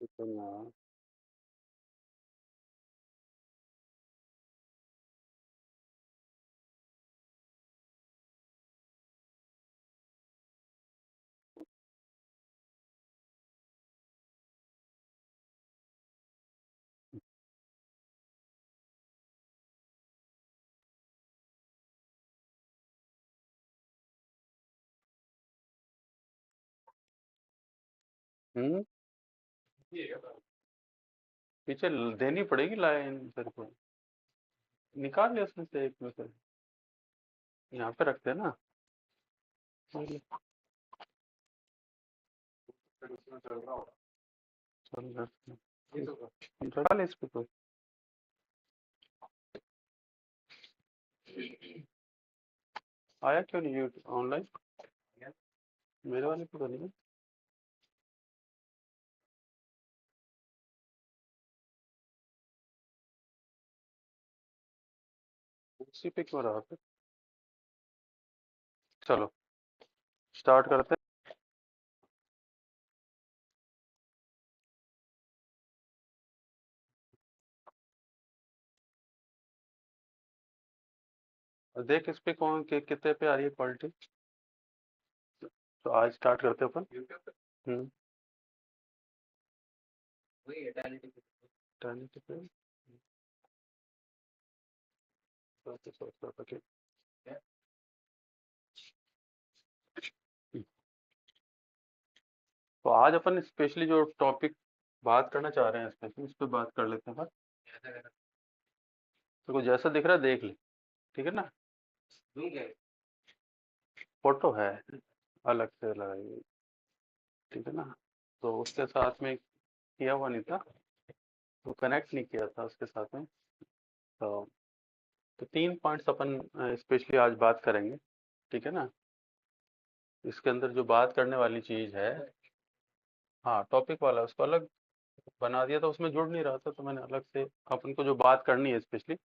इतना हम्म पीछे देनी पड़ेगी लाइन तेरे को। निकाल ले उसमें से एक में से। यहाँ पे रखते हैं ना। चल लगा ले इस पे तो। आया क्यों नहीं ऑनलाइन? मेरे वाले पे तो नहीं है। उसी पे क्यों रहा फिर? चलो स्टार्ट करते हैं। देख इस पे कौन कितने पे आ रही है क्वालिटी। तो आज स्टार्ट करते हैं अपन। हम्म। टर्निंग पे। ओके। तो आज अपन स्पेशली जो टॉपिक बात करना चाह रहे हैं स्पेशली इस पे बात कर लेते हैं बस। तो कुछ जैसा दिख रहा है देख ले। ठीक है ना। फोटो है अलग से लगाई। ठीक है ना। तो उसके साथ में किया हुआ नहीं था। तो कनेक्ट नहीं किया था उसके साथ में। तो, तो 3 पॉइंट्स अपन स्पेशली आज बात करेंगे। ठीक है ना। इसके अंदर जो बात करने वाली चीज है। हाँ टॉपिक वाला उसको अलग बना दिया था उसमें जुड़ नहीं रहा था तो मैंने अलग से अपन को जो बात करनी है specially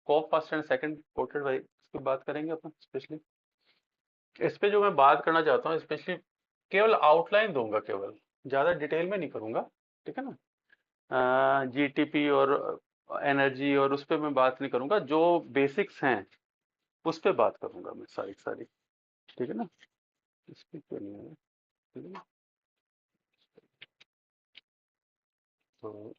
corp first and second कोटेड भाई इसकी बात करेंगे अपन स्पेशली। इस पे जो मैं बात करना चाहता हूँ स्पेशली केवल आउटलाइन दूंगा केवल ज्यादा डिटेल में नहीं करूंगा। ठीक है ना। जीटीपी और एनर्जी और उस पे मैं बात नहीं करूंगा जो बेसिक्स हैं उस पे बात करूंगा मैं सारी सारी। ठीक है ना। इस पे क्यों नहीं है? ठीक है ना। तो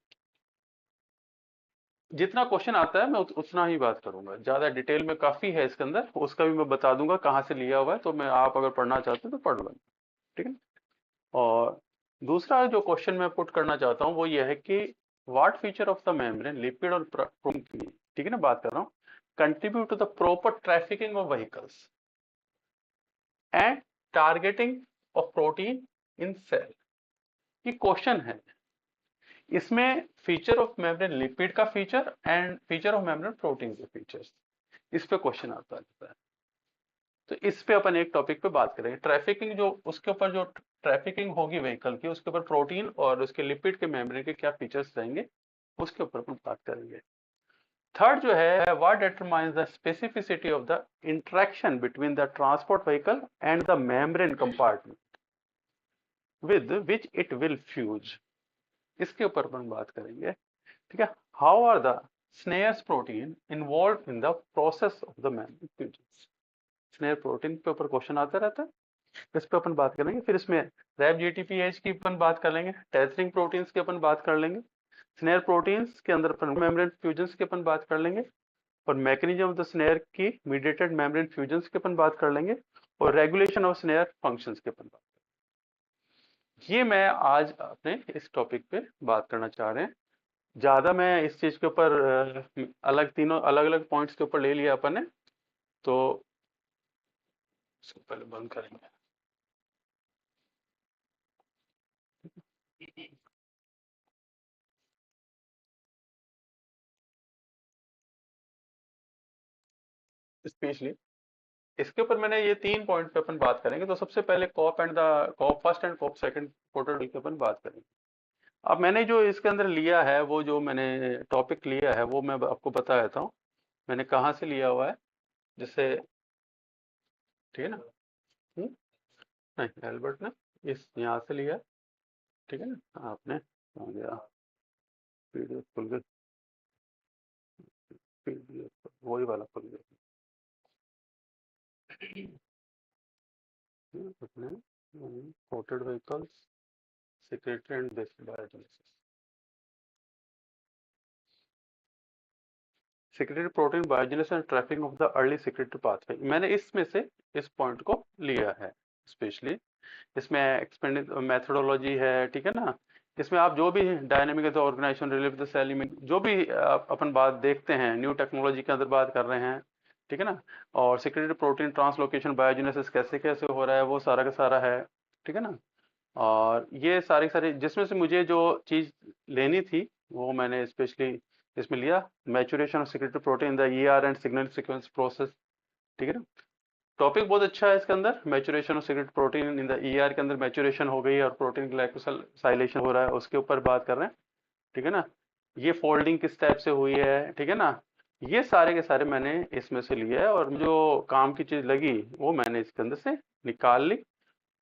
जितना क्वेश्चन आता है मैं उतना ही बात करूंगा ज्यादा डिटेल में काफी है इसके अंदर उसका भी मैं बता दूंगा कहाँ से लिया हुआ है तो मैं आप अगर पढ़ना चाहते हैं तो पढ़ लो। ठीक है ना। और दूसरा जो क्वेश्चन मैं पुट करना चाहता हूँ वो ये है कि what feature of the membrane lipid और प्रोटीन की। ठीक है ना बात कर रहा हूँ contribute to the proper trafficking of vehicles and targeting of protein in cell. ये क्वेश्चन है। इसमें फीचर ऑफ मेम्ब्रेन लिपिड का feature and feature of membrane protein के फीचर्स इस पे क्वेश्चन आता है। तो इस पे अपन एक टॉपिक पे बात करेंगे ट्रैफिकिंग जो उसके ऊपर जो ट्रैफिकिंग होगी व्हीकल की उसके ऊपर प्रोटीन और उसके लिपिड के मेम्ब्रेन के क्या फीचर्स रहेंगे उसके ऊपर अपन बात करेंगे। थर्ड जो है what determines the specificity of the interaction between the transport vehicle and the membrane compartment with which it will fuse. इसके ऊपर अपन बात करेंगे। ठीक है। How are the snares protein involve in the process of the membrane fusion. Snare protein के ऊपर question आता रहता है इस पे अपन बात करेंगे। फिर इसमें रैप जीटीपीएच की अपन बात कर लेंगे टेथरिंग प्रोटीन्स की अपन बात कर लेंगे स्नेयर प्रोटीन्स के अंदर अपन मेम्ब्रेन फ्यूजन्स की अपन बात कर लेंगे और मैकेनिज्म ऑफ द स्नेयर की मीडिएटेड मेम्ब्रेन फ्यूजन्स की अपन बात कर लेंगे और रेगुलेशन ऑफ स्नेयर फंक्शंस की अपन बात। ये मैं आज अपने इस टॉपिक पे बात करना चाह रहे हैं। ज्यादा मैं इस चीज के ऊपर अलग तीनों अलग अलग पॉइंट्स के ऊपर ले लिया अपन ने। तो इसको पहले बंद करेंगे। स्पेशली इसके ऊपर मैंने ये 3 पॉइंट पे अपन बात करेंगे तो सबसे पहले COP and the COP first and COP second portal की अपन बात करेंगे। अब मैंने जो इसके अंदर लिया है, वो जो मैंने टॉपिक लिया है वो मैं आपको बता देता हूँ। मैंने कहाँ से लिया हुआ है, जैसे, ठीक है ना। हम्म, नहीं, एल्बर्ट ने इस यहाँ से लिया है, ठीक है ना। आपने आ गया, पीडीएफ खुल गई, पीडीएफ वही वाला खुल गया। अपने coated vehicles, secretory and basic biogenesis, secretory protein biogenesis and trafficking of the early secretory pathway, मैंने इसमें से इस पॉइंट को लिया है स्पेशली। इसमें एक्सपेंड मेथोडोलॉजी है, ठीक है ना। इसमें आप जो भी dynamic organisation relieve the cell में जो भी अपन बात देखते हैं, न्यू टेक्नोलॉजी के अंदर बात कर रहे हैं, ठीक है ना। और सिक्रेटरी प्रोटीन ट्रांसलोकेशन बायोजेनेसिस कैसे कैसे हो रहा है, वो सारा का सारा है, ठीक है ना। और ये सारी सारी जिसमें से मुझे जो चीज लेनी थी वो मैंने स्पेशली इसमें लिया। Maturation of secretory protein in the ER and signal sequence process, ठीक है ना। टॉपिक बहुत अच्छा है इसके अंदर। Maturation of cigarette protein in the ER के अंदर मैचुरेशन हो गई है और प्रोटीन ग्लाइकोसाइलेशन हो रहा है, उसके ऊपर बात कर रहे हैं, ठीक है ना। ये फोल्डिंग किस टाइप से हुई है, ठीक है ना। ये सारे के सारे मैंने इसमें से लिए है, और जो काम की चीज लगी वो मैंने इसके अंदर से निकाल ली।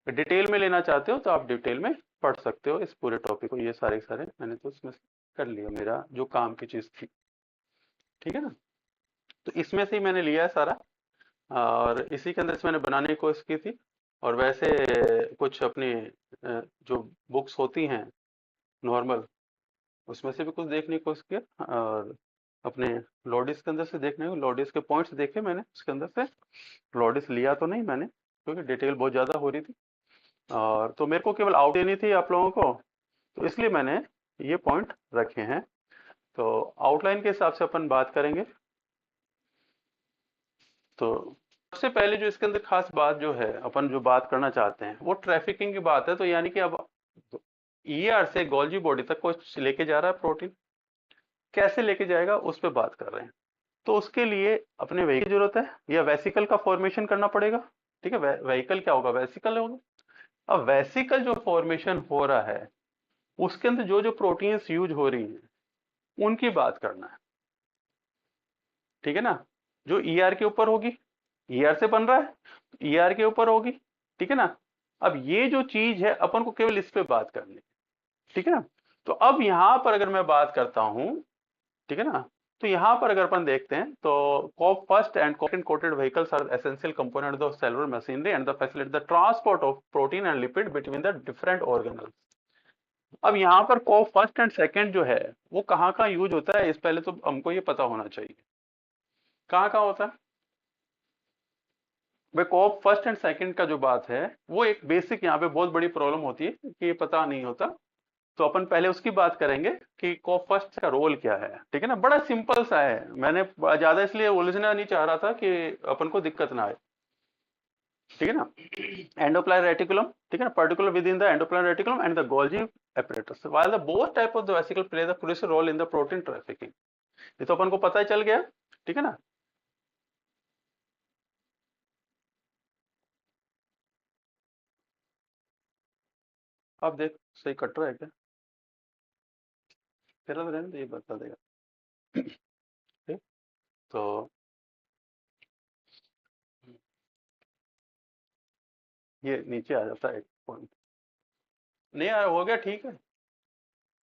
डिटेल में लेना चाहते हो तो आप डिटेल में पढ़ सकते हो इस पूरे टॉपिक को। ये सारे के सारे मैंने तो इसमें से कर लिया, मेरा जो काम की चीज थी, ठीक है ना। तो इसमें से ही मैंने लिया है सारा, और इसी के अंदर से मैंने बनाने की कोशिश की थी। और वैसे कुछ अपनी जो बुक्स होती हैं नॉर्मल, उसमें से भी कुछ देखने की कोशिश किया, और अपने लॉडिस के अंदर से देखने को, लॉडिस के पॉइंट्स देखे मैंने उसके अंदर से। लॉडिस लिया तो नहीं मैंने, क्योंकि डिटेल बहुत ज़्यादा हो रही थी, और तो मेरे को केवल आउट देनी थी आप लोगों को, तो इसलिए मैंने ये पॉइंट रखे हैं। तो आउटलाइन के हिसाब से अपन बात करेंगे। तो सबसे पहले जो इसके अंदर खास बात जो है अपन जो बात करना चाहते हैं वो ट्रैफिकिंग की बात है। तो यानी कि अब ईआर से गोल्जी बॉडी तक कुछ लेके जा रहा है प्रोटीन, कैसे लेके जाएगा उस पर बात कर रहे हैं। तो उसके लिए अपने व्हीकल की जरूरत है या वेसिकल का फॉर्मेशन करना पड़ेगा, ठीक है। व्हीकल क्या होगा, वेसिकल होगा। अब वेसिकल जो फॉर्मेशन हो रहा है उसके अंदर जो जो प्रोटीन्स यूज हो रही हैं उनकी बात करना है, ठीक है ना। जो ईआर के ऊपर होगी, ईआर से बन रहा है, ईआर के ऊपर होगी, ठीक है ना। अब ये जो चीज है अपन को केवल इस पे बात करनी है, ठीक है ना। तो अब यहां पर अगर मैं बात करता हूं, ठीक है ना, तो यहां पर अगर अपन देखते हैं तो कोप फर्स्ट एंड कोटिन coated vehicles are essential component of cellular machinery and the facility the transport of protein and lipid between the different organelles. अब यहाँ पर कोप फर्स्ट एंड सेकंड जो है वो कहाँ कहाँ यूज होता है, इस पहले तो हमको ये पता होना चाहिए कहाँ कहाँ होता है। भाई कोप फर्स्ट एंड सेकंड का जो बात है वो एक बेसिक यहाँ पे बहुत बड़ी प्रॉब्लम होती है कि ये पता नहीं होता। तो अपन पहले उसकी बात करेंगे कि कोप फर्स्ट का रोल क्या है, ठीक है ना। बड़ा सिंपल सा है, मैंने ज्यादा इसलिए उलझना नहीं चाह रहा था कि अपन को दिक्कत ना आए, ठीक है ना। एंडोप्लाज्मिक रेटिकुलम, ठीक है ना, particular with in the endoplasmic reticulum and the Golgi apparatus while the both type of the vesicle play the crucial role in the protein trafficking। ये तो अपन को पता ही चल गया, ठीक है ना। अब देख सही कट रहा है क्या, तेरा तो रहने दे, ये बता देगा, ठीक। तो ये नीचे आ जाता है एक पॉइंट, नहीं आया, हो गया, ठीक है,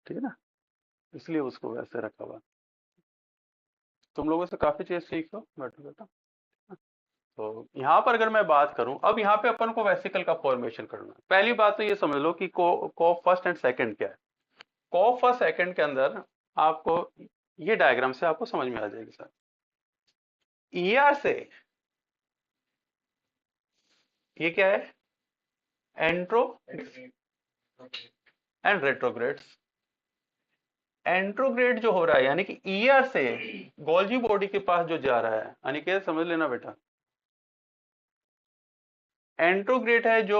ठीक है ना। इसलिए उसको वैसे रखा हुआ। तुम लोगों से काफी चीज सीखो बैठो बेटा। तो यहाँ पर अगर मैं बात करूं, अब यहाँ पे अपन को वेसिकल का फॉर्मेशन करना है। पहली बात तो ये समझ लो कि को फर्स्ट एंड सेकंड क्या है। को फर्स्ट सेकंड के अंदर आपको ये डायग्राम से आपको समझ में आ जाएगी सर। ईआर से ये क्या है, एंट्रो एंड रेट्रोग्रेड्स। एंट्रोग्रेड जो हो रहा है यानी कि ईआर से गोल्जी बॉडी के पास जो जा रहा है, अनिकेत समझ लेना बेटा। एंट्रोग्रेड है जो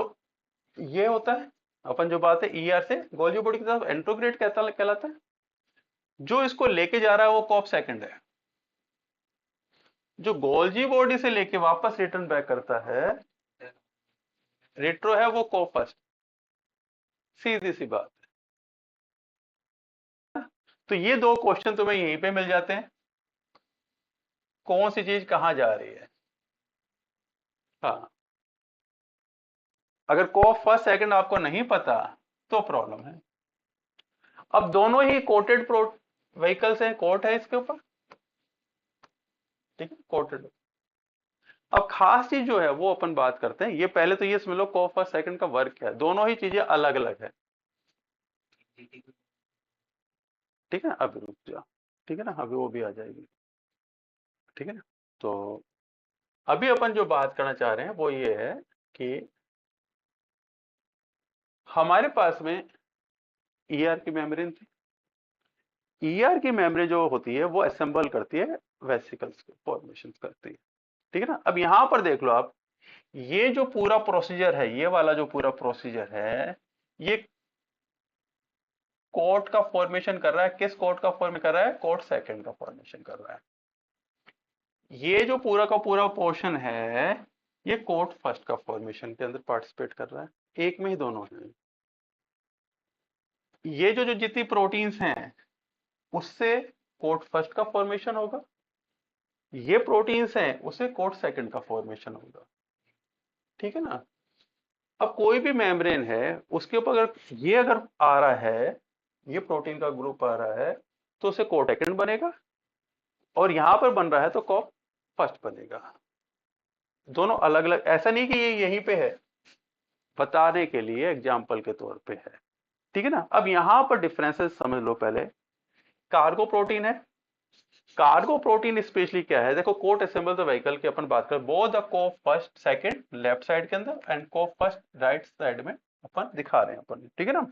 ये होता है, अपन जो बात है ईआर से गोल्जी बॉडी की तरफ एंट्रोग्रेड कहलाता है। जो इसको लेके जा रहा है वो कॉप सेकंड है। जो गोल्जी बॉडी से लेके वापस रिटर्न बैक करता है, रेट्रो है वो कॉप फर्स्ट। सीधी सी बात, तो ये दो क्वेश्चन तुम्हें यहीं पे मिल जाते हैं, कौन सी चीज कहां जा रही है। हाँ, अगर को फर्स्ट सेकंड आपको नहीं पता तो प्रॉब्लम है। अब दोनों ही कोटेड प्रो व्हीकल्स हैं, कोट है इसके ऊपर, ठीक है, कोटेड। अब खास चीज जो है वो अपन बात करते हैं, ये पहले तो ये समझ लो को फर्स्ट सेकंड का वर्क क्या है, दोनों ही चीजें अलग अलग है, ठीक है। अभी रुक जाओ, ठीक है ना, अभी वो भी आ जाएगी, ठीक है ना। तो अभी अपन जो बात करना चाह रहे हैं वो ये है कि हमारे पास में ईआर की मेमोरी थी। ईआर की मेमोरी जो होती है वो असेंबल करती है, वेसिकल्स के फॉर्मेशन करती है, ठीक है ना। अब यहां पर देख लो आप, ये जो पूरा प्रोसीजर है, ये वाला जो पूरा प्रोसीजर है, ये कोट का फॉर्मेशन कर रहा है। किस कोट का फॉर्मेशन कर रहा है? कोट सेकंड का फॉर्मेशन कर रहा है। ये जो पूरा का पूरा पोर्शन है, ये कोट फर्स्ट का फॉर्मेशन के अंदर पार्टिसिपेट कर रहा है, एक में ही दोनों हैं। ये जो जितनी प्रोटीन्स हैं उससे कोट फर्स्ट का फॉर्मेशन होगा, ये प्रोटीन्स हैं उससे कोट सेकंड का फॉर्मेशन होगा, ठीक है ना। अब कोई भी मेम्ब्रेन है, उसके ऊपर अगर ये अगर आ रहा है, ये प्रोटीन का ग्रुप आ रहा है, तो उसे कोट सेकंड बनेगा, और यहां पर बन रहा है तो कोप फर्स्ट बनेगा। दोनों अलग अलग, ऐसा नहीं कि ये यहीं पे है, बताने के लिए एग्जाम्पल के तौर पे है, ठीक है ना। अब यहां पर डिफरेंसेस समझ लो पहले। कार्गो प्रोटीन है, कार्गो प्रोटीन स्पेशली क्या है, देखो कोट असेंबल द व्हीकल की अपन बात करें, बोथ द को फर्स्ट सेकंड लेफ्ट साइड के अंदर एंड को फर्स्ट राइट साइड में अपन दिखा रहे हैं अपन, ठीक है ना।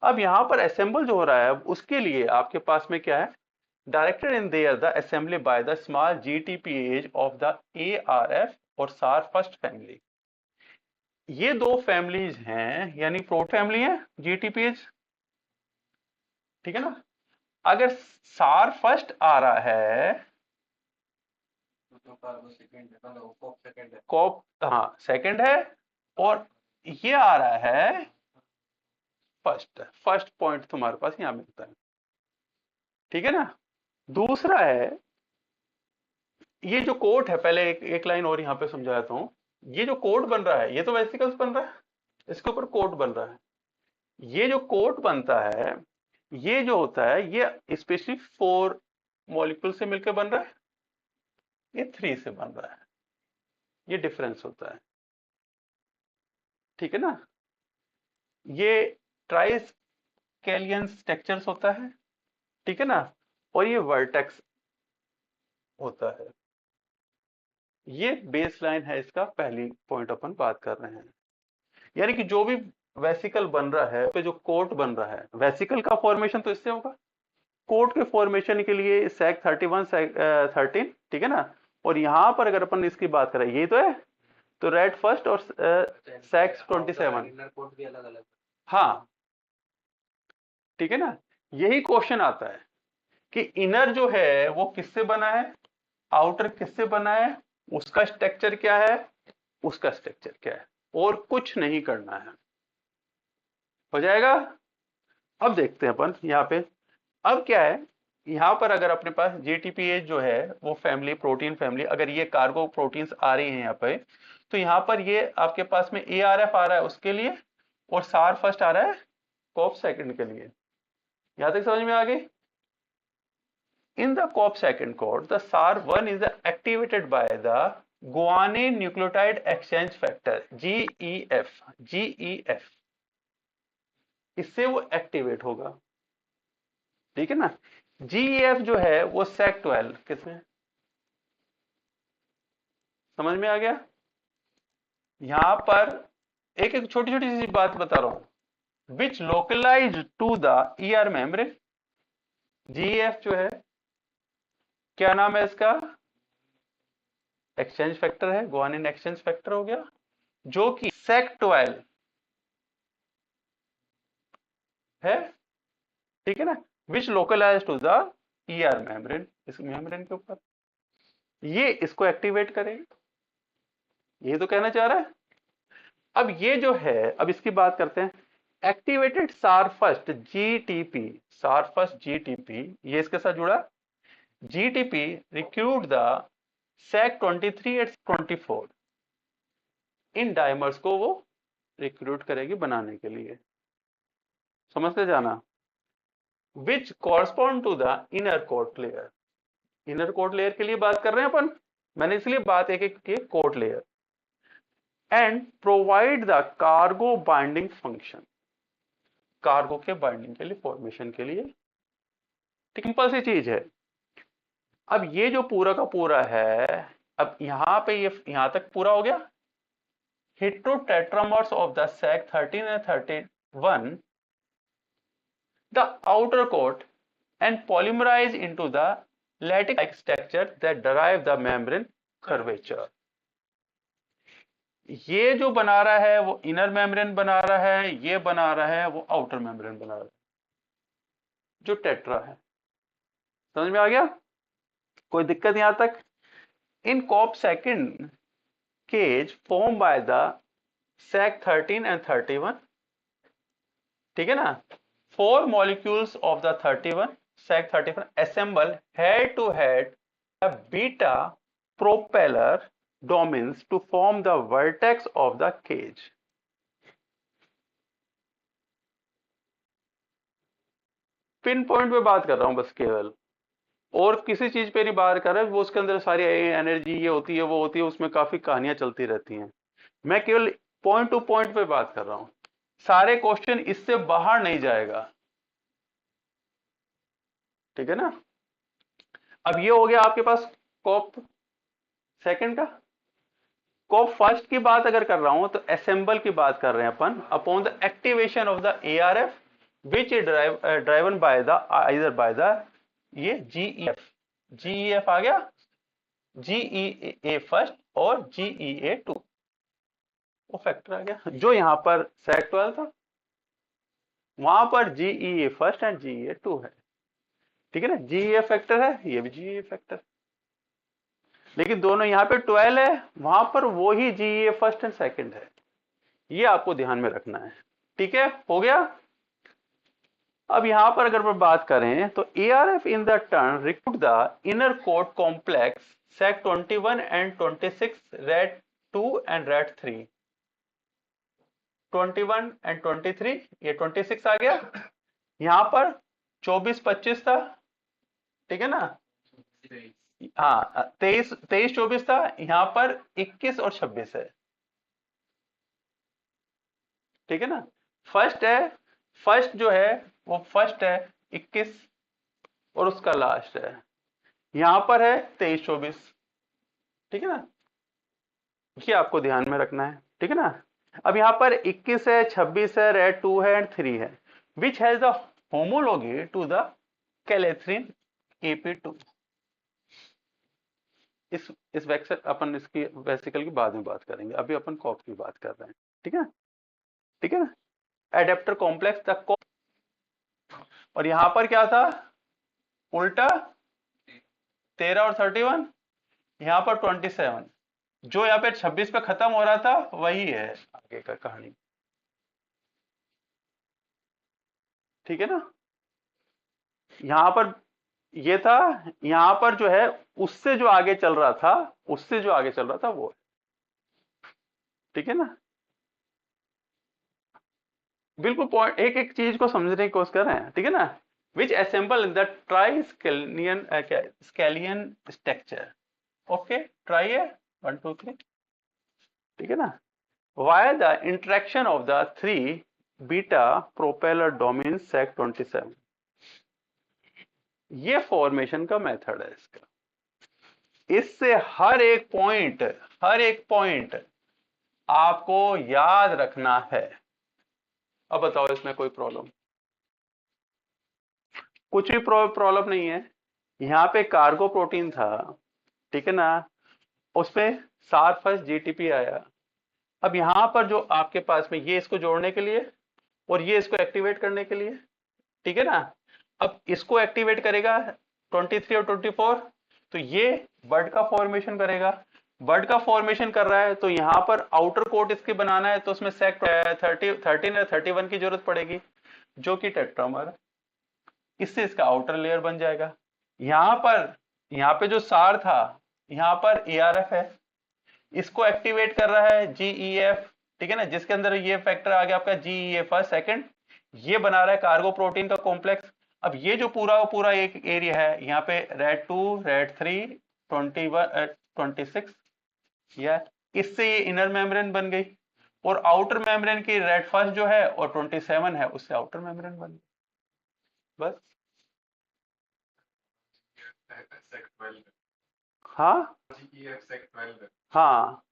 अब यहां पर असेंबल जो हो रहा है उसके लिए आपके पास में क्या है, directed in there the assembly by the small GTPase of the ARF और सार फर्स्ट फैमिली। ये दो फैमिलीज हैं, यानी प्रोट फैमिली है, जीटीपीएज, ठीक है ना। अगर सार फर्स्ट आ रहा है, कॉप हाँ सेकंड है, और ये आ रहा है फर्स्ट, फर्स्ट पॉइंट तुम्हारे पास यहां मिलता है, ठीक है ना। दूसरा है, ये जो कोट है, पहले एक लाइन और यहां पे समझाता हूं। ये जो कोट बन रहा है, ये तो वेसिकल्स बन रहा है, इसके ऊपर कोट बन रहा है। ये जो कोट बनता है, ये जो होता है, ये स्पेशली 4 मॉलिक्यूल से मिलकर बन रहा है, ये 3 से बन रहा है, ये डिफरेंस होता है, ठीक है ना। ये ट्राइस्केलियन स्ट्रक्चर्स होता है, ठीक है ना, और ये वर्टेक्स होता है। ये बेस लाइन है इसका, पहली पॉइंट अपन बात कर रहे हैं। यानी कि जो भी वेसिकल बन रहा है, पे जो कोट बन रहा है, वेसिकल का फॉर्मेशन तो इससे होगा, कोट के फॉर्मेशन के लिए सेक 31 सेक 13, ठीक है ना। और यहां पर अगर अपन इसकी बात करें, ये तो है, तो रेड फर्स्ट और सेक्स 27, हाँ, ठीक है ना। यही क्वेश्चन आता है कि इनर जो है वो किससे बना है, आउटर किससे बना है, उसका स्ट्रक्चर क्या है, उसका स्ट्रक्चर क्या है, और कुछ नहीं करना है, हो जाएगा। अब देखते हैं अपन यहाँ पे, अब क्या है, यहाँ पर अगर अपने पास जीटीपीएच जो है वो फैमिली, प्रोटीन फैमिली, अगर ये कार्गो प्रोटीन्स आ रही हैं यहाँ पे, तो यहाँ पर ये आपके पास में एआरएफ आ रहा है उसके लिए, और सार फर्स्ट आ रहा है कोप सेकंड के लिए। यहाँ तक समझ में आ गई। In the COP2 code, the SAR1 is activated by the guanine nucleotide exchange factor GEF, GEF, इससे वो एक्टिवेट होगा, ठीक है ना। GEF जो है वो SEC12 किसमें, समझ में आ गया। यहां पर एक एक छोटी छोटी सी बात बता रहा हूं, which localise to the ER membrane. GEF जो है, क्या नाम है इसका, एक्सचेंज फैक्टर है, गुआनिन एक्सचेंज फैक्टर हो गया, जो कि SEC12 है, ठीक है ना, which localise to the ER membrane, इस मेम्ब्रेन के ऊपर, ये इसको एक्टिवेट करेगा, ये तो कहना चाह रहा है। अब ये जो है, अब इसकी बात करते हैं, activated Sar first GTP, Sar first GTP ये इसके साथ जुड़ा, GTP recruit the Sec 23 at 24, इन डायमर्स को वो रिक्रूट करेगी बनाने के लिए, समझते जाना। Which correspond to the inner coat layer, inner coat layer के लिए बात कर रहे हैं अपन, मैंने इसलिए बात एक एक की coat layer. And provide the cargo binding function, cargo के बाइंडिंग के लिए, फॉर्मेशन के लिए, सिंपल सी चीज है। अब ये जो पूरा का पूरा है, अब यहां पे ये यहां तक पूरा हो गया। heterotetramers of the sac 13 and 31, the outer coat and polymerize into the lattice-like structure that derive the membrane curvature। ये जो बना रहा है वो इनर मेम्ब्रेन बना रहा है, ये बना रहा है वो आउटर मेम्ब्रेन बना रहा है, जो टेट्रा है। समझ में आ गया? कोई दिक्कत यहां तक? In COP second cage form by the Sec 13 and 31, ठीक है ना, 4 molecules of the 31 sec 31 assemble head to head a beta propeller domains to form the vertex of the cage। Pin point पे बात कर रहा हूं बस केवल, और किसी चीज पे नहीं बात कर रहा, वो उसके अंदर सारी एनर्जी ये होती है वो होती है, उसमें काफी कहानियां चलती रहती हैं। मैं केवल पॉइंट टू पॉइंट पे बात कर रहा हूं, सारे क्वेश्चन इससे बाहर नहीं जाएगा, ठीक है ना। अब ये हो गया आपके पास कॉप सेकंड का। कॉप फर्स्ट की बात अगर कर रहा हूं तो असेंबल की बात कर रहे हैं अपन, upon the activation of the ARF which is driven by the either by the ये जीईएफ, जीईएफ आ गया, जीईए फर्स्ट और जीईए टू, वो फैक्टर आ गया। जो यहां पर सेक 12 था वहां पर जीईए फर्स्ट एंड जीईए टू है, ठीक है ना। जीईए फैक्टर है, ये भी जीईए फैक्टर, लेकिन दोनों यहाँ पे 12 है, वहां पर वो ही जीईए फर्स्ट एंड सेकंड है, ये आपको ध्यान में रखना है, ठीक है। हो गया। अब यहां पर अगर हम बात करें तो ARF in the turn recruit the inner coat complex Sec 21 and 26 red 2 and red 3, 21 and 23, ये 26 आ गया। यहां पर 24 25 था, ठीक है ना, हाँ 23 23 24 था, यहां पर 21 और 26 है, ठीक है ना। फर्स्ट है, फर्स्ट जो है वो फर्स्ट है 21 और उसका लास्ट है, यहां पर है 23 24, ठीक है ना, ये आपको ध्यान में रखना है, ठीक है ना। अब यहां पर 21 है, 26 है, रेड 2 है एंड 3 है, which has the homology to the clathrin AP2। इस वेक्सल अपन इसकी वेसिकल की बाद में बात करेंगे, अभी अपन कॉप की बात कर रहे हैं, ठीक है, ठीक है ना। एडेप्टर कॉम्प्लेक्स द कॉप, और यहां पर क्या था उल्टा 13 और 31, यहां पर 27, जो यहाँ पे 26 पे खत्म हो रहा था वही है आगे का कहानी, ठीक है ना। यहां पर ये था, यहां पर जो है उससे जो आगे चल रहा था, उससे जो आगे चल रहा था वो है, ठीक है ना। बिल्कुल पॉइंट एक एक चीज को समझने की कोशिश कर रहे हैं, ठीक है ना। Which assemble in the triskelion structure, okay tri है 1 2 3, ठीक है ना। Via the interaction of the 3 beta propeller domain Sec 27, ये फॉर्मेशन का मेथड है इसका। इससे हर एक पॉइंट आपको याद रखना है। अब बताओ इसमें कोई प्रॉब्लम? कुछ भी प्रॉब्लम नहीं है। यहाँ पे कार्गो प्रोटीन था, ठीक है ना, उसमें सार फर्स्ट जीटीपी आया। अब यहाँ पर जो आपके पास में ये इसको जोड़ने के लिए और ये इसको एक्टिवेट करने के लिए, ठीक है ना। अब इसको एक्टिवेट करेगा 23 और 24, तो ये वर्ड का फॉर्मेशन करेगा, बर्ड का फॉर्मेशन कर रहा है, तो यहाँ पर आउटर कोट इसके बनाना है, तो उसमें सेक 13 या 31 की जरूरत पड़ेगी, जो कि टेट्रामर है। इससे इसका आउटर लेयर बन जाएगा। यहाँ पे जो सार था, यहाँ पर एआरएफ है, इसको एक्टिवेट कर रहा है जीईएफ, ठीक है ना, जिसके अंदर ये फैक्टर आ गया आपका जीईएफ फर्स्ट सेकंड, ये बना रहा है कार्गो प्रोटीन का कॉम्प्लेक्स। अब ये जो पूरा पूरा एक एरिया है, यहाँ पे रेड 2, रेड 3, 21, 26, या इससे ये इनर मेम्ब्रेन बन गई, और आउटर मेम्ब्रेन की रेड फर्स्ट जो है और 27 है, उससे आउटर मेम्ब्रेन बन गई। बस। हाँ हाँ,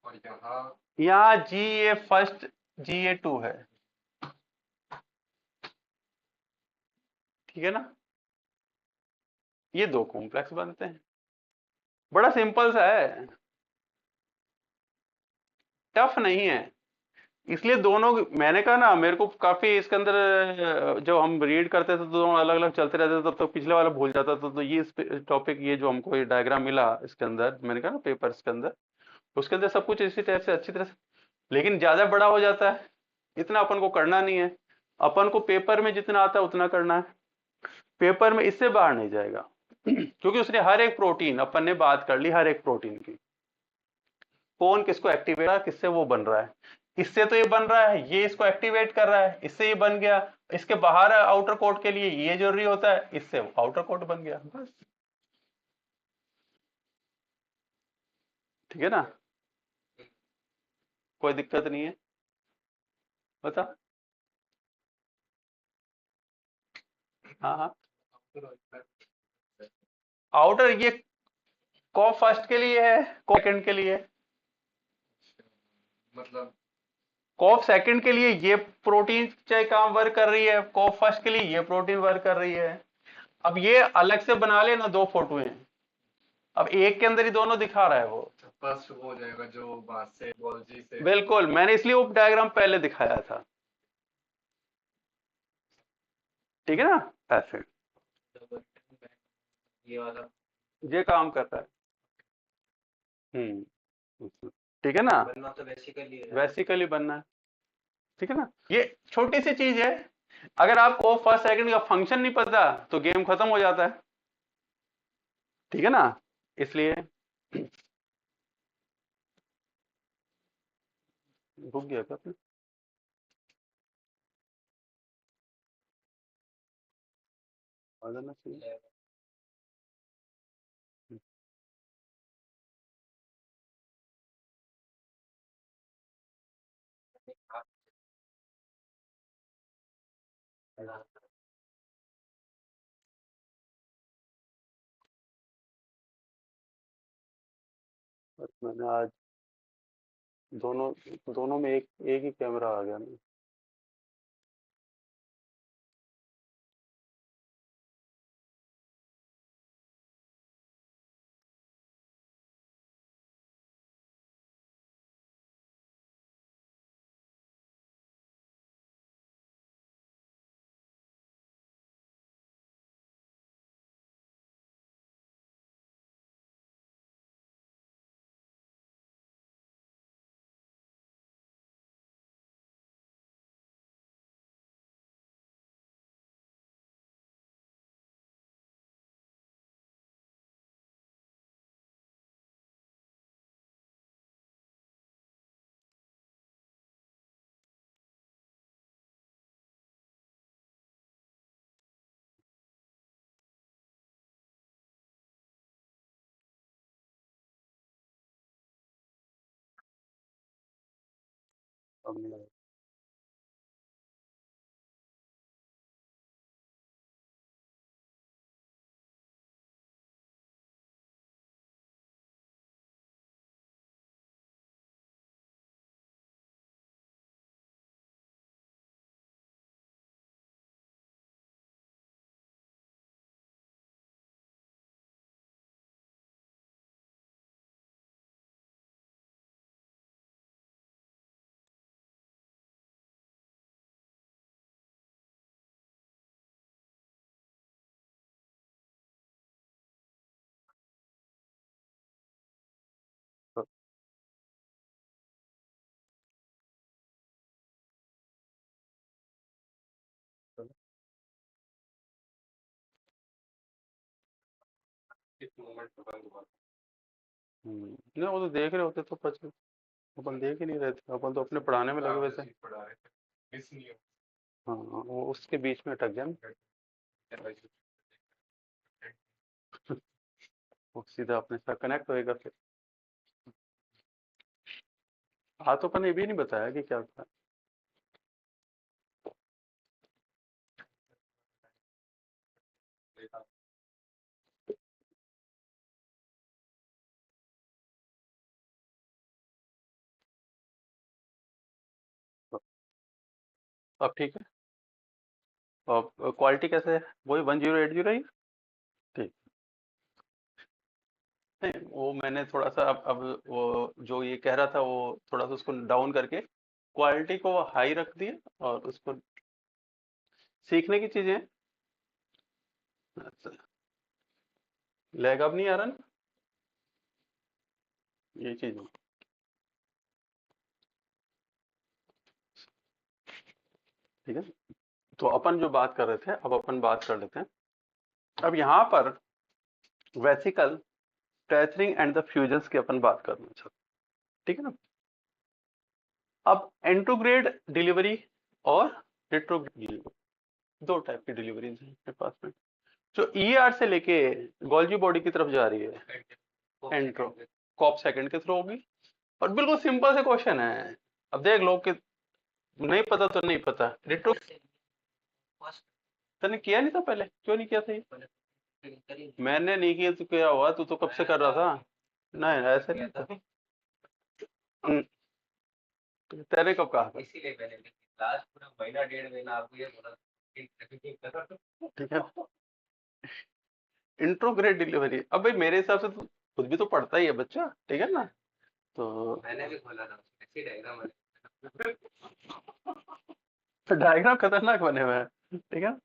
यहाँ जीए फर्स्ट, GA2 है, ठीक है ना। ये दो कॉम्प्लेक्स बनते हैं, बड़ा सिंपल सा है, टफ नहीं है। इसलिए दोनों, मैंने कहा ना, मेरे को काफी इसके अंदर जब हम रीड करते थे तो दोनों अलग अलग चलते रहते थे, तब तक पिछले वाला भूल जाता था। तो ये टॉपिक, ये जो हमको ये डायग्राम मिला इसके अंदर, मैंने कहा ना पेपर्स के अंदर, उसके अंदर सब कुछ इसी टाइप से अच्छी तरह से, लेकिन ज्यादा बड़ा हो जाता है, इतना अपन को करना नहीं है। अपन को पेपर में जितना आता है उतना करना है, पेपर में इससे बाहर नहीं जाएगा। क्योंकि उसने हर एक प्रोटीन, अपन ने बात कर ली हर एक प्रोटीन की, कौन किसको एक्टिवेट रहा है, किससे वो बन रहा है। इससे तो ये बन रहा है, ये इसको एक्टिवेट कर रहा है, इससे ये बन गया। इसके बाहर आउटर कोट के लिए ये जरूरी होता है, इससे आउटर कोट बन गया, बस। ठीक है ना, कोई दिक्कत नहीं है। बता। हाँ हाँ, आउटर ये कॉ फर्स्ट के लिए है, कॉ सेकंड के लिए। कॉफ सेकंड के लिए ये प्रोटीन चाहे काम वर्क कर रही है, कॉफ फर्स्ट के लिए ये प्रोटीन वर्क कर रही है। अब ये अलग से बना लेना दो फोटोएं, अब एक के अंदर ही दोनों दिखा रहा है वो। फर्स्ट हो जाएगा जो बात से बॉलजी से, बिल्कुल, मैंने इसलिए वो डायग्राम पहले दिखाया था, ठीक है ना, ऐसे ये काम करता है। ठीक है ना, बनना तो बेसिकली है, बेसिकली बनना है, ठीक है ना। ये छोटी सी चीज है, अगर आपको फर्स्ट सेकंड का फंक्शन नहीं पता तो गेम खत्म हो जाता है, ठीक है ना। इसलिए रुक गया क्या? आ जाना चाहिए। बस मैंने आज दोनों दोनों में एक एक ही कैमरा आ गया ना। अब मैं नहीं वो तो देख रहे होते तो पता, अपन देख ही नहीं रहे थे, अपन तो अपने पढ़ाने में लगे हुए थे। हाँ वो उसके बीच में अटक गया ना। वो सीधा अपने साथ कनेक्ट होएगा फिर। हाँ तो अपन ने ये भी नहीं बताया कि क्या था। अब ठीक है। अब क्वालिटी कैसे है? वही 1080 ही। ठीक। नहीं वो मैंने थोड़ा सा अब वो जो ये कह रहा था वो थोड़ा सा उसको डाउन करके क्वालिटी को हाई रख दिया, और उसको सीखने की चीजें। अच्छा, लैग अब नहीं आ रहा ना? ये चीज है। ठीक है। तो अपन जो बात कर रहे थे अब अपन बात कर लेते हैं। अब यहाँ पर vesicle, tethering and the fusions की अपन बात करना चाहते हैं। ठीक है ना? अब एंट्रोग्रेड डिलीवरी और रेट्रोग्रेड डिलीवरी, दो टाइप की डिलीवरीज हैं अपने पास में। जो ईआर से लेके गोल्जी बॉडी की तरफ जा रही है, एंट्रो कॉप सेकंड के थ्रू होगी। और बिल्कुल सिंपल से क्वेश्चन है। अब देख लो कि नहीं पता तो नहीं पता। रेट्रो तूने किया नहीं था पहले, क्यों नहीं किया था ये? मैंने नहीं किया तो क्या हुआ, तू तो कब से कर रहा था। नहीं ऐसे नहीं था। हम्म, तेरे कब कहा था? ठीक है। इंट्रोग्रेड डिलीवरी, अब भाई मेरे हिसाब से तो खुद भी तो पढ़ता ही है बच्चा, ठीक है ना? तो डायग्राम खतरनाक बने हुए हैं, ठीक है।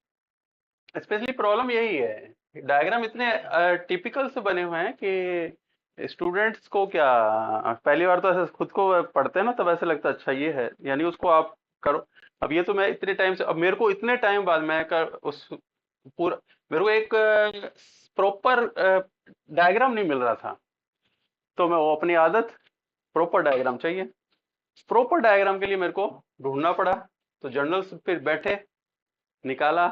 स्पेशली प्रॉब्लम यही है, डायग्राम इतने टिपिकल से बने हुए हैं कि स्टूडेंट्स को क्या, पहली बार तो ऐसे खुद को पढ़ते हैं ना तब ऐसे लगता है अच्छा ये है, यानी उसको आप करो। अब ये तो मैं इतने टाइम से, अब मेरे को इतने टाइम बाद मैं कर उस पूरा, मेरे को एक प्रॉपर डायग्राम नहीं मिल रहा था, तो मैं वो अपनी आदत, प्रॉपर डायग्राम चाहिए। प्रॉपर डायग्राम के लिए मेरे को ढूंढना पड़ा, तो जर्नल्स फिर बैठे, निकाला,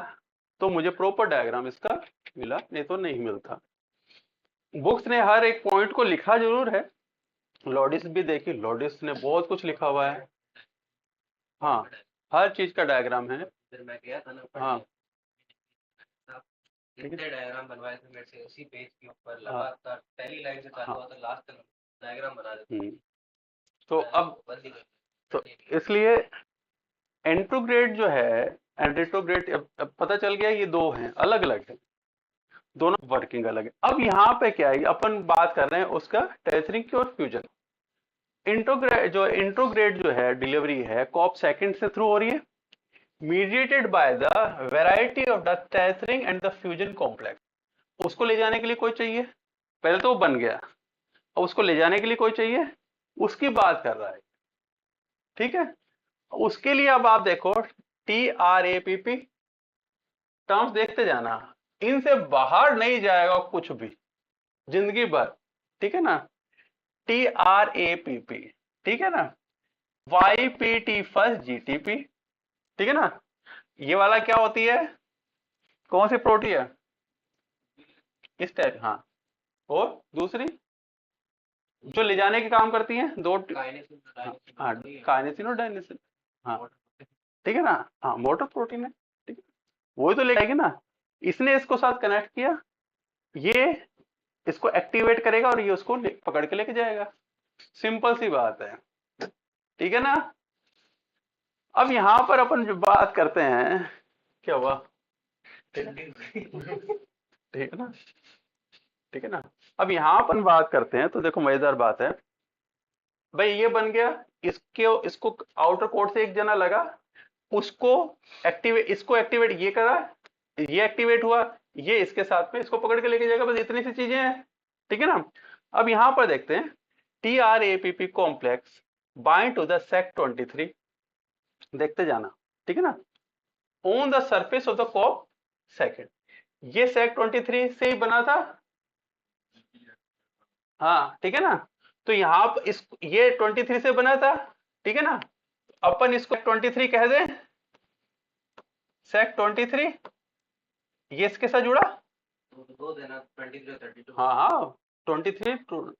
तो मुझे प्रॉपर डायग्राम इसका मिला, नहीं तो नहीं मिलता। बुक्स ने हर एक पॉइंट को लिखा जरूर है, लॉडिस भी देखी, लॉडिस ने बहुत कुछ लिखा हुआ है। हाँ हर चीज का डायग्राम है। हाँ ठीक है। हम्म, तो अब तो इसलिए एंट्रोग्रेड जो है एंड रेट्रोग्रेड, अब पता चल गया ये दो हैं, अलग अलग है, दोनों वर्किंग अलग है। अब यहाँ पे क्या है, अपन बात कर रहे हैं उसका टेथरिंग की और फ्यूजन। इंट्रोग्रेड जो है डिलीवरी है कॉप सेकंड से थ्रू हो रही है, mediated by the variety of the tethering and the fusion complex. उसको ले जाने के लिए कोई चाहिए, पहले तो वो बन गया, अब उसको ले जाने के लिए कोई चाहिए, उसकी बात कर रहा है। ठीक है। उसके लिए अब आप देखो, TRAPP टर्म्स देखते जाना, इनसे बाहर नहीं जाएगा कुछ भी जिंदगी भर। ठीक है ना? TRAPP, ठीक है ना? YPT फर्स्ट GTP, ठीक है ना? ये वाला क्या होती है, कौन सी प्रोटी है? इस टाइप, हाँ। और दूसरी जो ले जाने के काम करती हैं दो, हाँ काइनेसिन और डायनेसिन। हाँ ठीक है ना? हाँ मोटर प्रोटीन है, ठीक है। वही तो ले जाएगी ना। इसने इसको साथ कनेक्ट किया, ये इसको एक्टिवेट करेगा और ये उसको पकड़ के लेके जाएगा। सिंपल सी बात है, ठीक है ना? अब यहाँ पर अपन जो बात करते हैं, क्या हुआ? ठीक है ना? ठीक है ना? अब यहाँ अपन बात करते हैं तो देखो मजेदार बात है, भाई ये बन गया, इसको आउटर कोर्ट से एक जना लगा, उसको एक्टिवेट, इसको एक्टिवेट ये करा, ये एक्टिवेट हुआ, ये इसके साथ में इसको पकड़ के लेके जाएगा, बस इतनी सी चीजें हैं। ठीक है ना? अब यहां पर देखते हैं, TRAPP complex bind to the SEC23, देखते जाना, ठीक है ना? On the surface of the COP second, ये SEC23 से ही बना था, हाँ ठीक है ना। तो यहाँ पर इस ये 23 से बना था, ठीक है ना। अपन इसको 23 कह दें, सेक 23, ये इसके साथ जुड़ा। दो देना 23 32। हाँ हाँ 23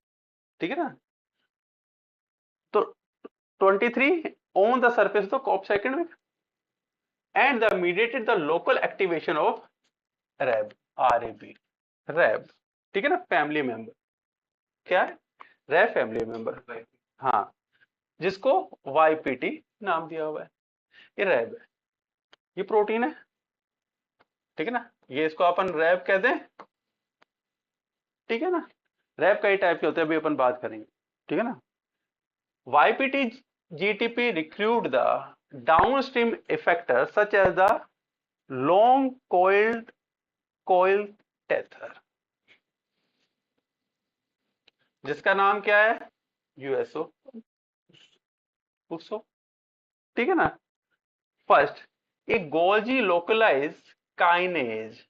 ठीक है ना। तो 23 on the surface of the COP second and the mediated the local activation of RAB, RAB, RAB, ठीक है ना, फैमिली मेंबर। क्या है? रैब फैमिली मेंबर। हाँ, जिसको YPT नाम दिया हुआ है। ये रैब है, ये प्रोटीन है, ठीक है ना। ये इसको अपन रैब कह दें, ठीक है ना। रैब कई टाइप के होते हैं, अभी अपन बात करेंगे, ठीक है ना। YPT GTP recruit the downstream effectors such as the long coil tether, जिसका नाम क्या है? USO, USO, ठीक है ना। फर्स्ट, एक गोल्जी लोकलाइज काइनेज,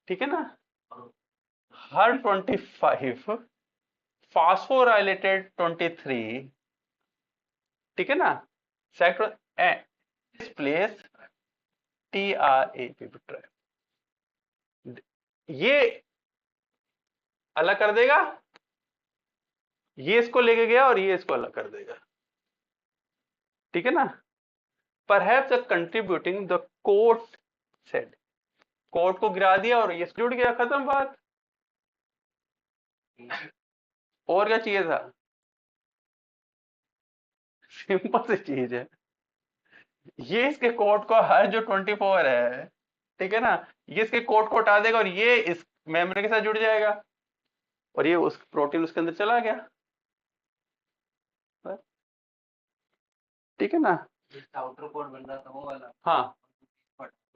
ठीक है ना, हर 25 फास्फोराइलेटेड 23, ठीक है ना, सेक्टर प्लेस TRAP, ये अलग कर देगा, ये इसको लेके गया और ये इसको अलग कर देगा, ठीक है ना। Perhaps contributing the court said, court को गिरा दिया और ये जुड़ गया, खत्म बात। और क्या चाहिए था? सिंपल सी चीज है, ये इसके कोर्ट को हर जो 24 है, ठीक है ना, ये इसके कोर्ट को हटा देगा और ये इस मेमोरी के साथ जुड़ जाएगा और ये उस प्रोटीन उसके अंदर चला गया, ठीक है ना। आउटर कोड बन रहा था वो वाला, हाँ,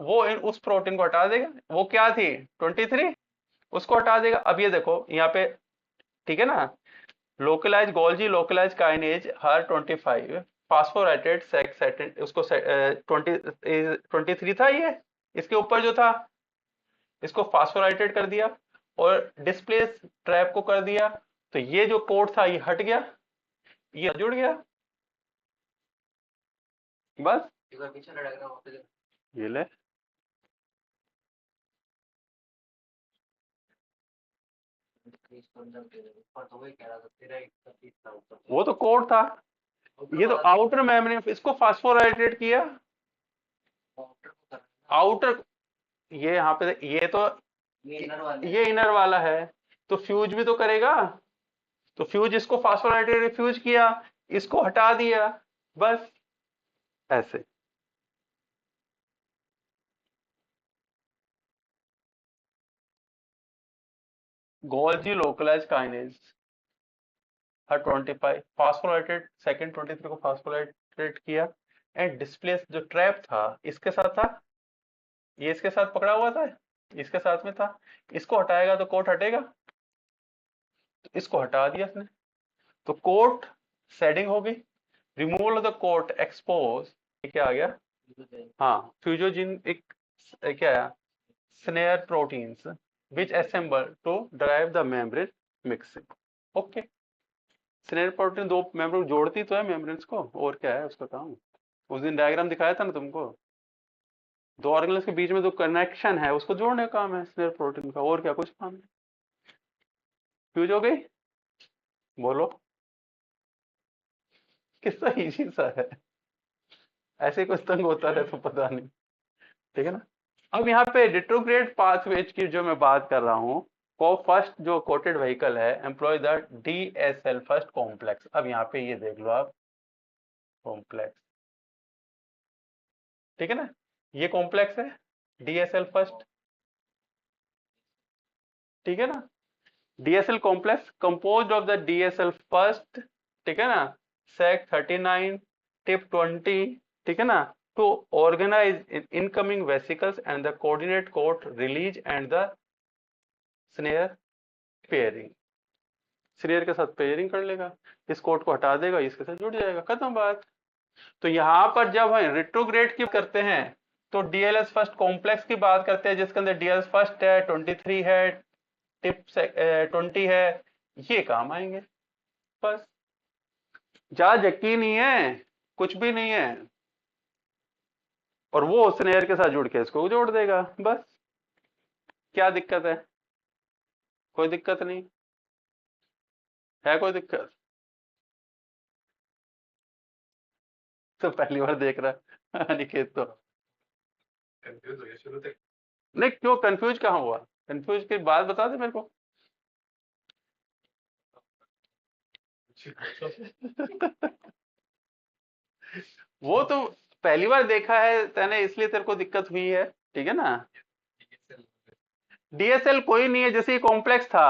वो उस प्रोटीन को हटा देगा। वो क्या थी? 23, उसको हटा देगा। अब ये देखो यहाँ पे, ठीक है ना, लोकलाइज गोल्जी लोकलाइज काइनेज हर 25 फास्फोराइटेड सेट, उसको 23 था ये, इसके ऊपर जो था इसको फास्फोराइटेड कर दिया और डिस्प्लेस ट्रैप को कर दिया, तो ये जो कोड था ये हट गया, ये जुड़ गया, बस। ये ले, वो तो कोड था, ये तो आउटर मेमोरी, इसको फास्फोराइटेड किया आउटर, ये यहाँ पे ये तो ये इनर वाला है, तो फ्यूज भी तो करेगा, तो फ्यूज इसको फास्फोराइटेड फ्यूज किया, इसको हटा दिया, बस ऐसे। गोल्जी लोकलाइज काइनेज हर 25 फास्फोराइटेड सेकंड 23 को फास्फोराइटेड किया एंड डिस्प्लेस जो ट्रैप था इसके साथ था, ये इसके साथ पकड़ा हुआ था, इसके साथ में था, इसको हटाएगा तो कोट हटेगा, तो इसको हटा दिया इसने, तो कोट शेडिंग हो गई, removal of the coat expose, क्या आ गया? हाँ, फ्यूजोजिन एक क्या है, snare proteins which assemble to drive the membrane mixing. Okay, snare protein दो मेम्ब्रेन जोड़ती तो है मेम्ब्रेन्स को, और क्या है उसका काम? उस दिन डायग्राम दिखाया था ना तुमको, दो ऑर्गेनल्स के बीच में जो कनेक्शन है उसको जोड़ने का काम है स्नेयर प्रोटीन का, और क्या कुछ काम है? फ्यूज हो गई, बोलो, कितना इजी सा है, ऐसे कुछ तंग होता रहे तो पता नहीं, ठीक है ना। अब यहाँ पे रिट्रोग्रेड पाथवेज की जो मैं बात कर रहा हूँ, को फर्स्ट जो कोटेड व्हीकल है employ the DSL first complex. अब यहाँ पे ये देख लो आप, कॉम्प्लेक्स, ठीक है ना, ये कॉम्प्लेक्स है DSL फर्स्ट, ठीक है ना। DSL complex composed of the DSL first, ठीक है ना, सेक 39 टिप 20, ठीक है ना, to organize incoming vesicles and the coordinate court release and the snare pairing, snare के साथ पेयरिंग कर लेगा, इस कोट को हटा देगा, इसके साथ जुड़ जाएगा, खत्म बात। तो यहाँ पर जब हम रिट्रोग्रेड की करते हैं तो DLS फर्स्ट कॉम्प्लेक्स की बात करते हैं, जिसके अंदर DLS फर्स्ट है, 23 है, टिप 20 है, ये काम आएंगे बस। ज्यादा यकीन नहीं है, कुछ भी नहीं है। और वो स्नेयर के साथ जुड़ के इसको जोड़ देगा बस। क्या दिक्कत है? कोई दिक्कत नहीं है। कोई दिक्कत? तो पहली बार देख रहा है अनिकेत तो। कंफ्यूज हो गया शुरू तक। नहीं, क्यों कंफ्यूज कहाँ हुआ? कंफ्यूज की बात बता दे मेरे को। वो तो पहली बार देखा है तैने, इसलिए तेरे को दिक्कत हुई है। ठीक है ना? डीएसएल कोई नहीं है, जैसे कॉम्प्लेक्स था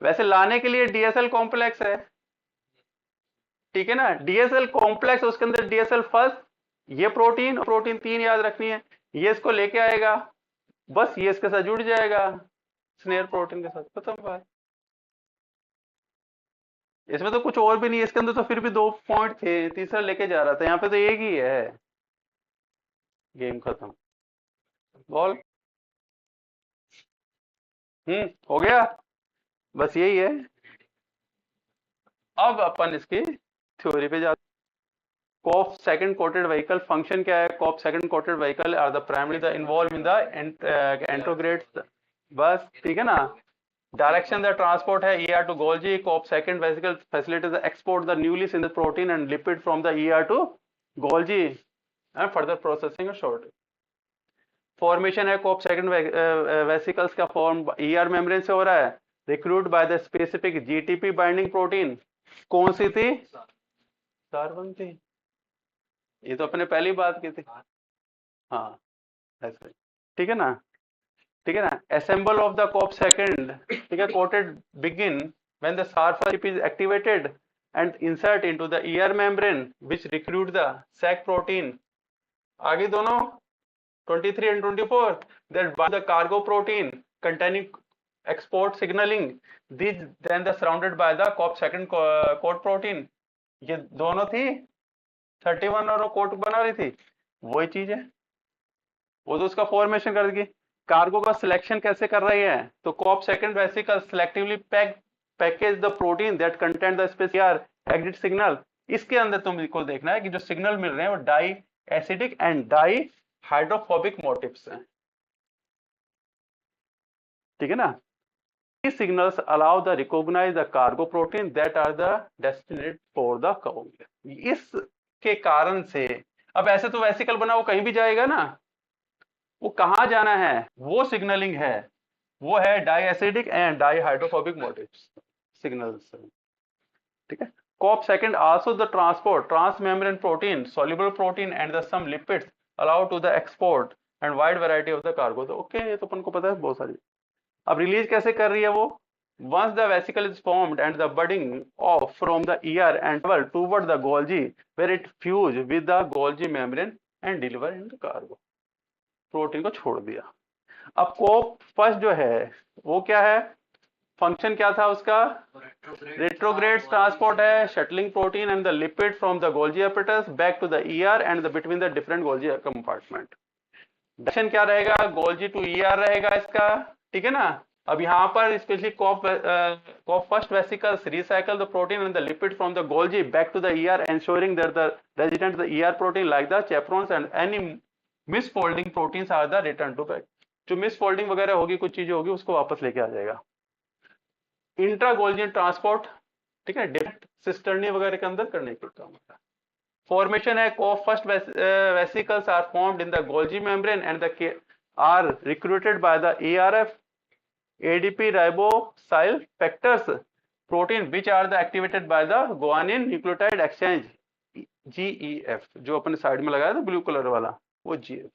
वैसे लाने के लिए डीएसएल कॉम्प्लेक्स है। ठीक है ना? डीएसएल कॉम्प्लेक्स, उसके अंदर डीएसएल फर्स्ट, ये प्रोटीन प्रोटीन 3 याद रखनी है। ये इसको लेके आएगा, बस ये इसके साथ जुड़ जाएगा स्नेयर प्रोटीन के साथ, खत्म बात। इसमें तो कुछ और भी नहीं है, इसके अंदर तो फिर भी 2 पॉइंट थे, तीसरा लेके जा रहा था, यहाँ पे तो एक ही है। गेम खत्म। बॉल। हो गया। बस यही है। अब अपन इसकी थ्योरी पे जाते। COP second coated vehicle function क्या है? COP second coated vehicle are the primary the involve in the anterograde. बस ठीक है ना? डायरेक्शन द ट्रांसपोर्ट है ER to Golgi. COP second vesicle facilities the export the newly synthesised protein and lipid from the ER to Golgi and further processing और short. Formation है COP second vesicles का form ER membrane से हो रहा है, recruit by the specific GTP binding protein. कौन सी थी? Carbon थी। ये तो अपने पहली बात की थी। हाँ, ऐसे। ठीक है ना? ठीक है ना? Assemble of the COP second, ठीक है, coated begin when the sulphur chip is activated and insert into the ER membrane which recruit the Sec protein. आगे दोनों 23 and 24 that by the cargo protein containing export signaling, these then the surrounded by the COP second coat protein। ये दोनों थी 31 और वो coat बना रही थी, वही चीज है। वो तो उसका फॉर्मेशन कर देगी। कार्गो का सिलेक्शन कैसे कर रही है? तो COP second vesicle selectively package the protein that content the specific exit signal. इसके अंदर तुमको देखना है कि जो सिग्नल मिल रहे हैं वो di acidic and di hydrophobic motifs हैं। ठीक है ना? These signals allow the recognize the cargo protein that are the destined for the cargo। इसके कारण से अब ऐसे तो वेसिकल बना वो कहीं भी जाएगा ना, वो कहाँ जाना है? वो सिग्नलिंग है, वो है di acidic and di hydrophobic motifs signals. ठीक है? COP second also the transport trans membrane protein soluble protein and the some lipids allow to the export and wide variety of the cargo. तो okay, ये तो अपन को पता है बहुत सारी। अब रिलीज कैसे कर रही है वो? once the vesicle is formed and the budding off from the ear and travel toward the Golgi where it fuse with the Golgi membrane and deliver in the cargo। Protein को छोड़ दिया। अब कोप first जो है वो क्या है? Function क्या था उसका? रेट्रोग्रेड ट्रांसपोर्ट है, shuttling protein and the lipid from the Golgi apparatus back to the ER and the between the different Golgi compartment. Direction क्या रहेगा? गोल्जी टू ER रहेगा इसका। ठीक है ना? अब यहाँ पर specially corp first vesicles recycle the protein and the lipid from the Golgi back to the ER ensuring that the resident the ER protein like the chaperones and any misfolding proteins are the return to back। जो misfolding वगैरह होगी, कुछ चीजें होगी, उसको वापस लेके आ जाएगा। इंट्रा गोल्जियन ट्रांसपोर्ट, ठीक है, डिफरेंट सिस्टर्नी वगैरह के अंदर करने के काम होता है। फॉर्मेशन है COP first vesicles are formed in the Golgi membrane and the are recruited by the ARF ADP ribosyl factors protein which are the activated by the guanine nucleotide exchange GEF। जो अपने side में लगाया था blue colour वाला, वो GF।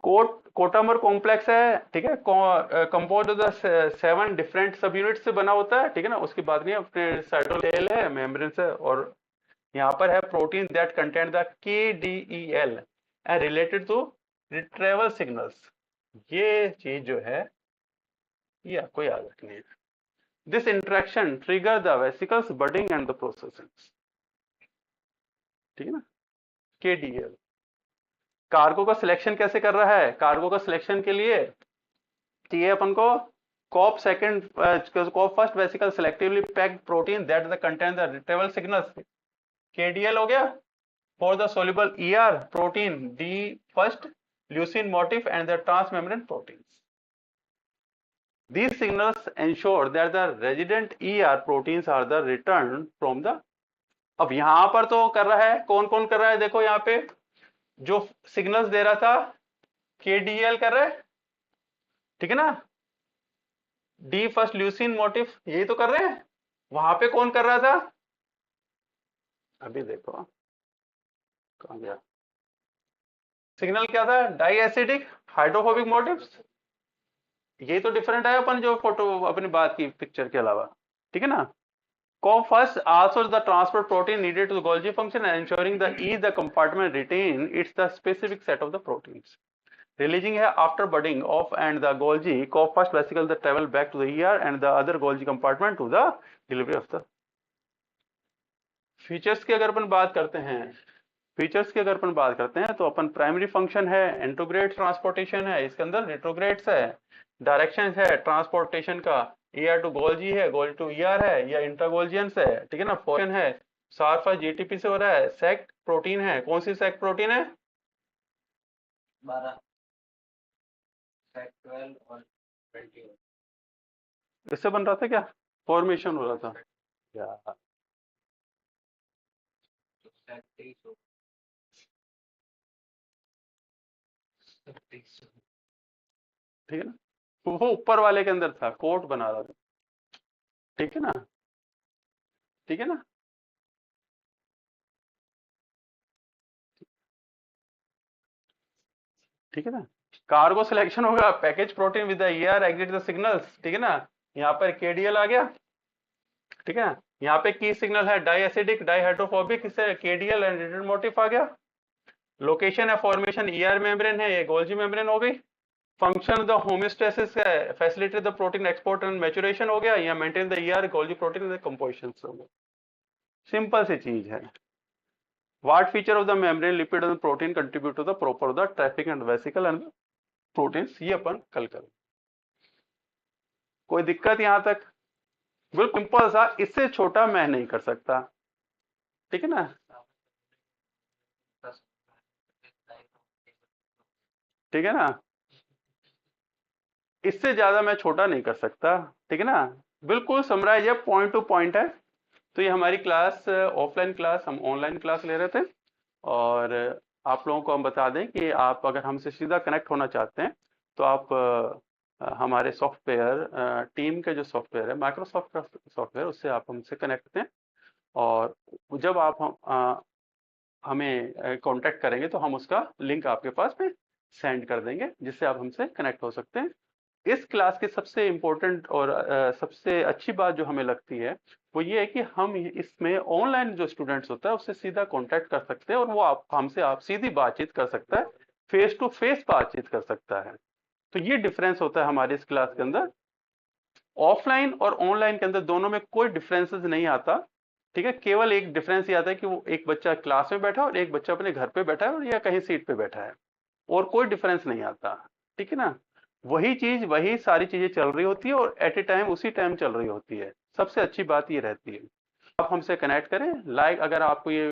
कोटामर complex है, ठीक है, कंपोज ऑफ द 7 डिफरेंट सब यूनिट से बना होता है। ठीक है ना? उसकी बात नहीं, अपने साइटोलेल है, मेम्ब्रेन है, और यहाँ पर है protein that content the KDEL and related to retrieval signals. ये चीज जो है ये आपको याद रखनी है। This interaction trigger the vesicles budding and the processing. ठीक है ना? KDEL। कार्गो का सिलेक्शन कैसे कर रहा है? कार्गो का सिलेक्शन के लिए चाहिए अपन को COP second, COP first vesicle selectively packed protein that the contain the retrieval signals. KDL हो गया. For the soluble ER protein, D first leucine motif and the transmembrane proteins. These signals ensure that the resident ER proteins are the returned from the. अब यहां पर तो कर रहा है, कौन कौन कर रहा है, देखो यहाँ पे जो सिग्नल्स दे रहा था KDL कर रहा है, ठीक है ना, डी फर्स्ट ल्यूसिन मोटिफ यही तो कर रहे हैं. वहां पे कौन कर रहा था, अभी देखो कहां गया, सिग्नल क्या था, डाई एसिडिक हाइड्रोफोबिक मोटिव्स. यही तो डिफरेंट है अपन जो फोटो अपनी बात की पिक्चर के अलावा, ठीक है ना. COP first also the transport protein needed to the Golgi function and ensuring the the compartment retain its the specific set of the proteins. Releasing है after budding of and the Golgi COP first vesicle the travel back to the ER and the other Golgi compartment to the delivery of the. Features की अगर अपन बात करते हैं, तो अपन primary function है, इंट्रोग्रेड transportation है, इसके अंदर रिट्रोग्रेड्स है, डायरेक्शन है ट्रांसपोर्टेशन का, ER टू गोल्जी है, गोल्जी टू ER है, या इंट्रागोल्जियंस है, ठीक है ना. फॉर्मेशन है सार्फा GTP से हो रहा है, सेक प्रोटीन है, कौन सी सेक प्रोटीन है, 12 सेक 12 और 20. इससे बन रहा था क्या, फॉर्मेशन हो रहा था या सेक 23 ठीक है ना, वो ऊपर वाले के अंदर था, कोट बना रहा था, ठीक है ना, ठीक है ना. ठीक है ना, कार्गो सिलेक्शन होगा, package protein with the ER exit the signals, ठीक है ना. यहाँ पर KDL आ गया, ठीक है. यहाँ पे की सिग्नल है डाई एसिडिक डाई हाइड्रोफोबिक, इससे KDL एंड रिटर्न मोटिफ आ गया. लोकेशन है फॉर्मेशन ER मेम्ब्रेन है, ये गोल्जी मेम्ब्रेन हो गई. फंक्शन द होम्योस्टेसिस है, facilitate the protein export and maturation हो गया, या maintain the ER Golgi protein composition हो गया. सिंपल सी चीज है. What feature of the membrane lipid and protein contribute to the proper the traffic and vesicle and proteins, ये अपन कल करें. कोई दिक्कत यहां तक, बिल्कुल सिंपल सा, इससे छोटा मैं नहीं कर सकता, ठीक है ना. ठीक है ना, इससे ज्यादा मैं छोटा नहीं कर सकता, ठीक है ना. बिल्कुल समराइज है, पॉइंट टू पॉइंट है. तो ये हमारी क्लास ऑफलाइन क्लास, हम ऑनलाइन क्लास ले रहे थे, और आप लोगों को हम बता दें कि आप अगर हमसे सीधा कनेक्ट होना चाहते हैं तो आप हमारे सॉफ्टवेयर टीम के जो सॉफ्टवेयर है, माइक्रोसॉफ्ट का सॉफ्टवेयर, उससे आप हमसे कनेक्ट हैं. और जब आप हमें कांटेक्ट करेंगे तो हम उसका लिंक आपके पास में सेंड कर देंगे, जिससे आप हमसे कनेक्ट हो सकते हैं. इस क्लास की सबसे इम्पोर्टेंट और सबसे अच्छी बात जो हमें लगती है वो ये है कि हम इसमें ऑनलाइन जो स्टूडेंट्स होता है उससे सीधा कांटेक्ट कर सकते हैं, और वो हमसे आप सीधी बातचीत कर सकता है, फेस टू फेस बातचीत कर सकता है. तो ये डिफरेंस होता है हमारी इस क्लास के अंदर. ऑफलाइन और ऑनलाइन के अंदर दोनों में कोई डिफरेंसेस नहीं आता, ठीक है. केवल एक डिफरेंस ये आता है कि वो एक बच्चा क्लास में बैठा है और एक बच्चा अपने घर पे बैठा है और या कहीं सीट पे बैठा है, और कोई डिफरेंस नहीं आता, ठीक है ना. वही चीज, वही सारी चीजें चल रही होती है, और एट ए टाइम उसी टाइम चल रही होती है. सबसे अच्छी बात ये रहती है. आप हमसे कनेक्ट करें, लाइक अगर आपको ये